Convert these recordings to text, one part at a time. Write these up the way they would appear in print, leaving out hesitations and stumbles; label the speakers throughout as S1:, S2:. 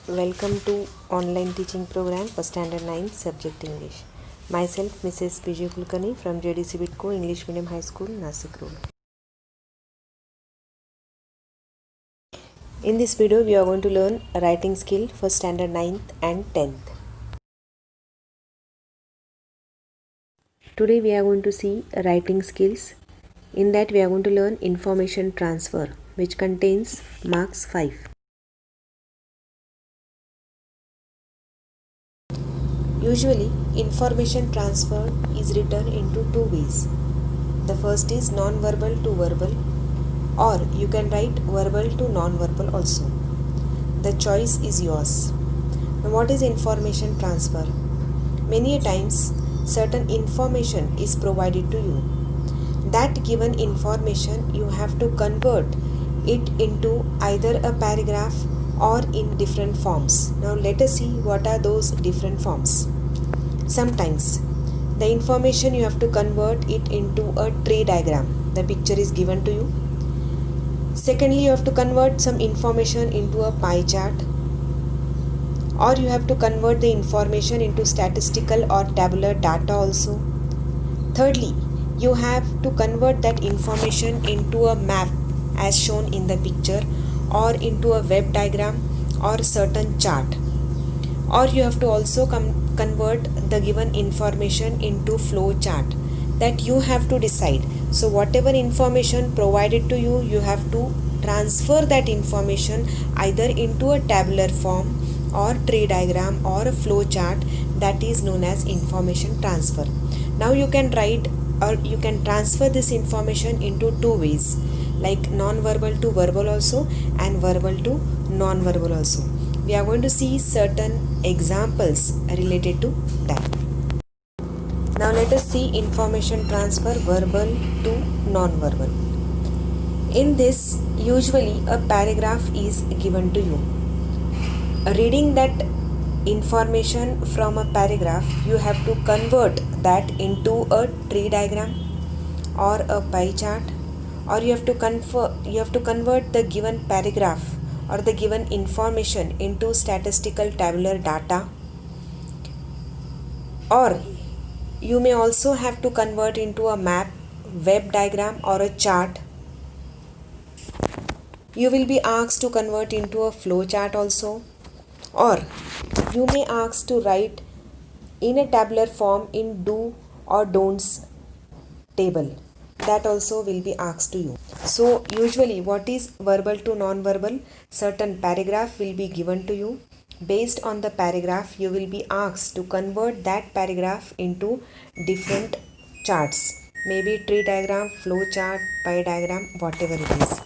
S1: Welcome to online teaching program for Standard 9 Subject English. Myself Mrs. Vijay Kulkarni from JDC Bidco English Medium High School, Nasik Road. In this video, we are going to learn a writing skill for Standard 9th and 10th. Today we are going to see writing skills. In that we are going to learn information transfer, which contains marks 5. Usually, information transfer is written into two ways. The first is non-verbal to verbal, or you can write verbal to non-verbal also. The choice is yours. Now, what is information transfer? Many times, certain information is provided to you. That given information you have to convert it into either a paragraph or in different forms. Now let us see what are those different forms. Sometimes the information you have to convert it into a tree diagram. The picture is given to you. Secondly, you have to convert some information into a pie chart, or you have to convert the information into statistical or tabular data also. Thirdly, you have to convert that information into a map as shown in the picture, or into a web diagram or certain chart, or you have to also convert the given information into flow chart. That you have to decide. So whatever information provided to you, you have to transfer that information either into a tabular form or tree diagram or a flow chart. That is known as information transfer. Now you can write or you can transfer this information into two ways, like non-verbal to verbal also and verbal to non-verbal also. We are going to see certain examples related to that. Now let us see information transfer verbal to non-verbal. In this, usually a paragraph is given to you. Reading that information from a paragraph, you have to convert that into a tree diagram or a pie chart, or you have to convert the given paragraph or the given information into statistical tabular data, or you may also have to convert into a map, web diagram or a chart. You will be asked to convert into a flow chart also, or you may ask to write in a tabular form in do or don'ts table. That also will be asked to you. So usually what is verbal to non-verbal? Certain paragraph will be given to you. Based on the paragraph, you will be asked to convert that paragraph into different charts. Maybe tree diagram, flow chart, pie diagram, whatever it is.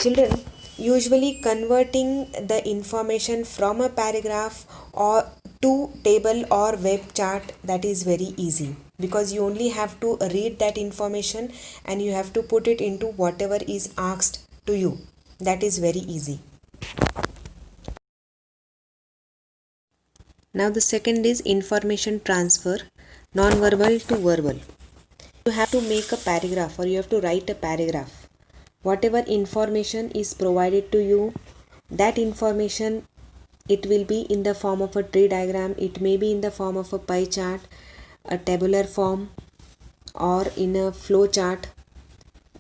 S1: Children, usually converting the information from a paragraph or to table or web chart, that is very easy, because you only have to read that information and you have to put it into whatever is asked to you. That is very easy. Now the second is information transfer, non-verbal to verbal. You have to make a paragraph or you have to write a paragraph. Whatever information is provided to you, that information, it will be in the form of a tree diagram, it may be in the form of a pie chart, a tabular form, or in a flow chart.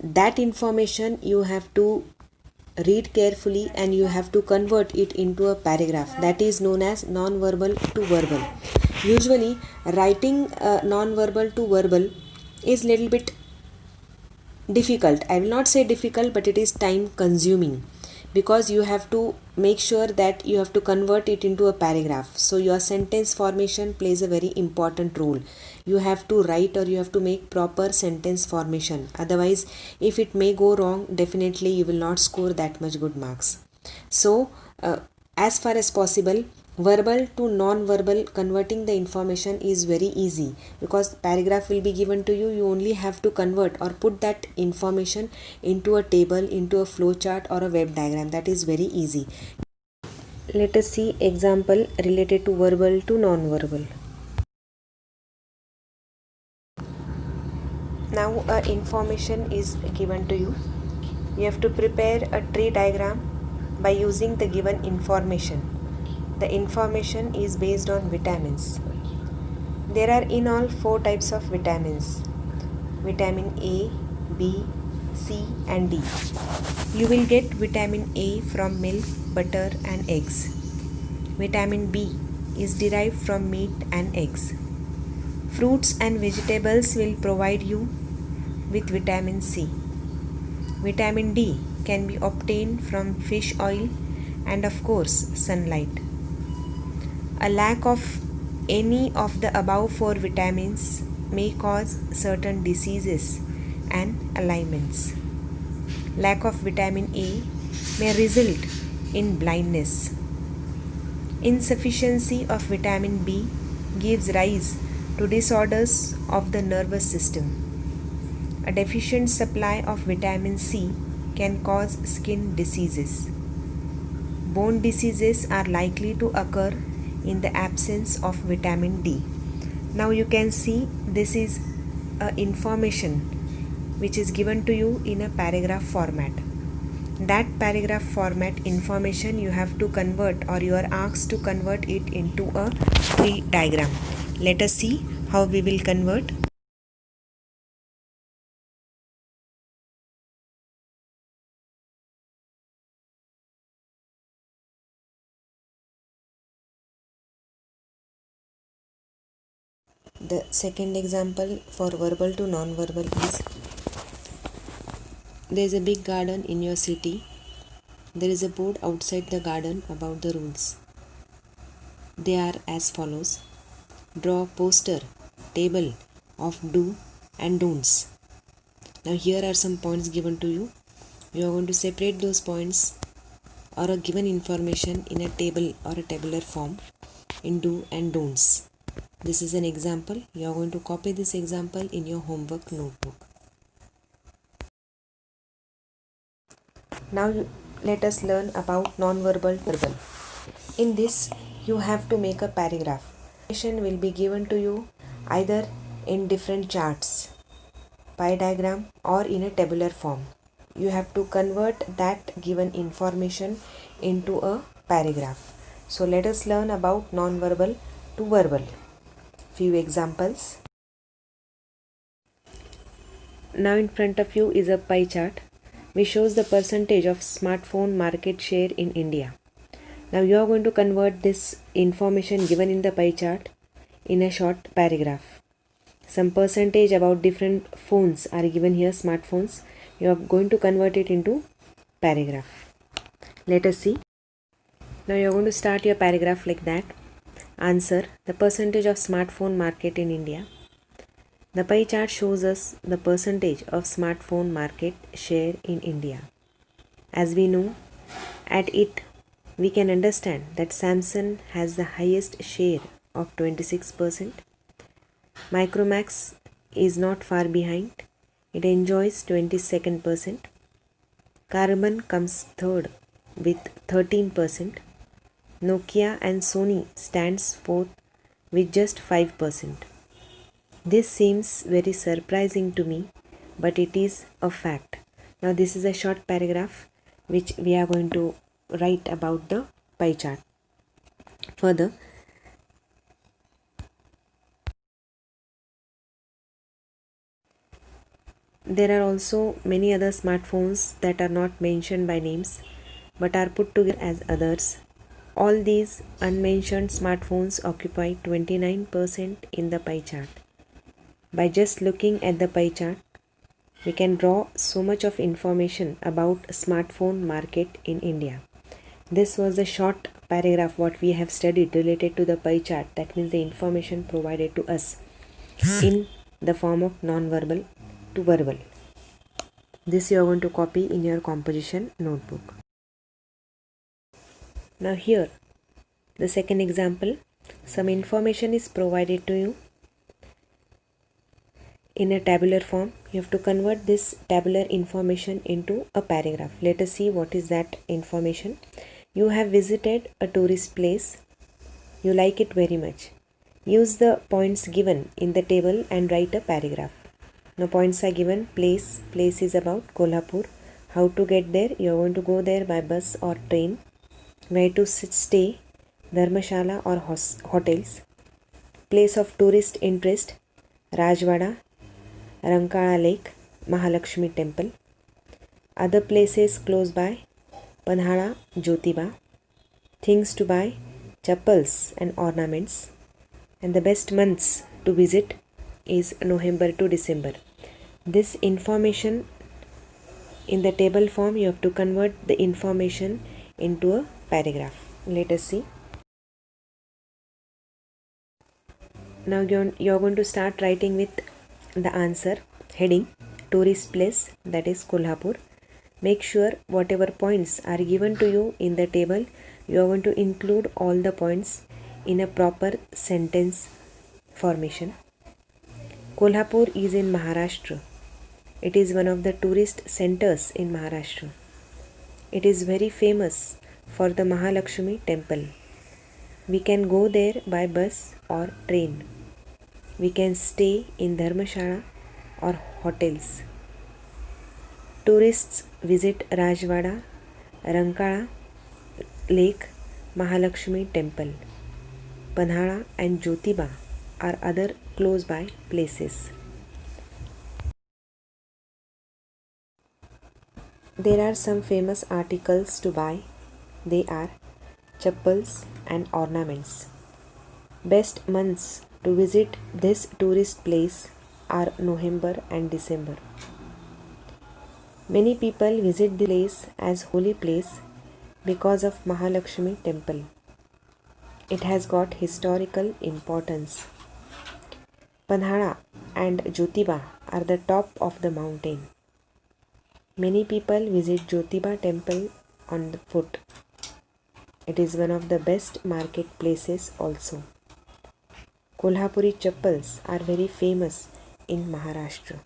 S1: That information you have to read carefully and you have to convert it into a paragraph. That is known as non-verbal to verbal. Usually writing non-verbal to verbal is little bit difficult. I will not say difficult, but it is time consuming, because you have to make sure that you have to convert it into a paragraph. So your sentence formation plays a very important role. You have to write or you have to make proper sentence formation. Otherwise, if it may go wrong, definitely you will not score that much good marks. So as far as possible, verbal to non-verbal converting the information is very easy, because paragraph will be given to you. You only have to convert or put that information into a table, into a flow chart or a web diagram. That is very easy. Let us see example related to verbal to non-verbal. Now information is given to you. You have to prepare a tree diagram by using the given information. The information is based on vitamins. There are in all 4 types of vitamins: vitamin A, B, C and D. You will get vitamin A from milk, butter and eggs. Vitamin B is derived from meat and eggs. Fruits and vegetables will provide you with vitamin C. Vitamin D can be obtained from fish oil and of course sunlight. A lack of any of the above 4 vitamins may cause certain diseases and ailments. Lack of vitamin A may result in blindness. Insufficiency of vitamin B gives rise to disorders of the nervous system. A deficient supply of vitamin C can cause skin diseases. Bone diseases are likely to occur in the absence of vitamin D. Now you can see this is information which is given to you in a paragraph format. That paragraph format information you have to convert, or you are asked to convert it into a tree diagram. Let us see how we will convert. The second example for verbal to non-verbal is: there is a big garden in your city. There is a board outside the garden about the rules. They are as follows: draw poster, table of do and don'ts. Now here are some points given to you. You are going to separate those points or a given information in a table or a tabular form in do and don'ts. This is an example. You are going to copy this example in your homework notebook. Now let us learn about non-verbal verbal. In this you have to make a paragraph. Information will be given to you either in different charts, pie diagram or in a tabular form. You have to convert that given information into a paragraph. So let us learn about non-verbal to verbal. Few examples. Now in front of you is a pie chart which shows the percentage of smartphone market share in India. Now you are going to convert this information given in the pie chart in a short paragraph. Some percentage about different phones are given here, smartphones. You are going to convert it into paragraph. Let us see. Now you are going to start your paragraph like that. Answer: the percentage of smartphone market in India. The pie chart shows us the percentage of smartphone market share in India. As we know, at it we can understand that Samsung has the highest share of 26%. Micromax is not far behind. It enjoys 22%. Carbon comes third with 13%. Nokia and Sony stands fourth with just 5%. This seems very surprising to me, but it is a fact. Now this is a short paragraph which we are going to write about the pie chart. Further, there are also many other smartphones that are not mentioned by names but are put together as others. All these unmentioned smartphones occupy 29% in the pie chart. By just looking at the pie chart, we can draw so much of information about smartphone market in India. This was a short paragraph what we have studied related to the pie chart. That means the information provided to us in the form of non-verbal to verbal. This you are going to copy in your composition notebook. Now here, the second example, some information is provided to you in a tabular form. You have to convert this tabular information into a paragraph. Let us see what is that information. You have visited a tourist place. You like it very much. Use the points given in the table and write a paragraph. Now points are given: place is about Kolhapur, How to get there? You are going to go there by bus or train. Where to stay? Dharmashala or hotels. Place of tourist interest: Rajwada, Rankala Lake, Mahalakshmi Temple. Other places close by: Panhala, Jyotiba. Things to buy: chappals and ornaments. And the best months to visit is November to December. This information in the table form, you have to convert the information into a paragraph. Let us see. Now you're going to start writing with the answer. Heading: tourist place, that is Kolhapur. Make sure whatever points are given to you in the table, you are going to include all the points in a proper sentence formation. Kolhapur is in Maharashtra. It is one of the tourist centers in Maharashtra. It is very famous for the Mahalakshmi temple. We can go there by bus or train. We can stay in Dharmashala or hotels. Tourists visit Rajwada, Rankala Lake, Mahalakshmi temple. Panhala and Jyotiba are other close by places. There are some famous articles to buy. They are chappals and ornaments. Best months to visit this tourist place are November and December. Many people visit the place as holy place because of Mahalakshmi temple. It has got historical importance. Panhala and Jyotiba are the top of the mountain. Many people visit Jyotiba temple on foot. It is one of the best marketplaces also. Kolhapuri chappals are very famous in Maharashtra.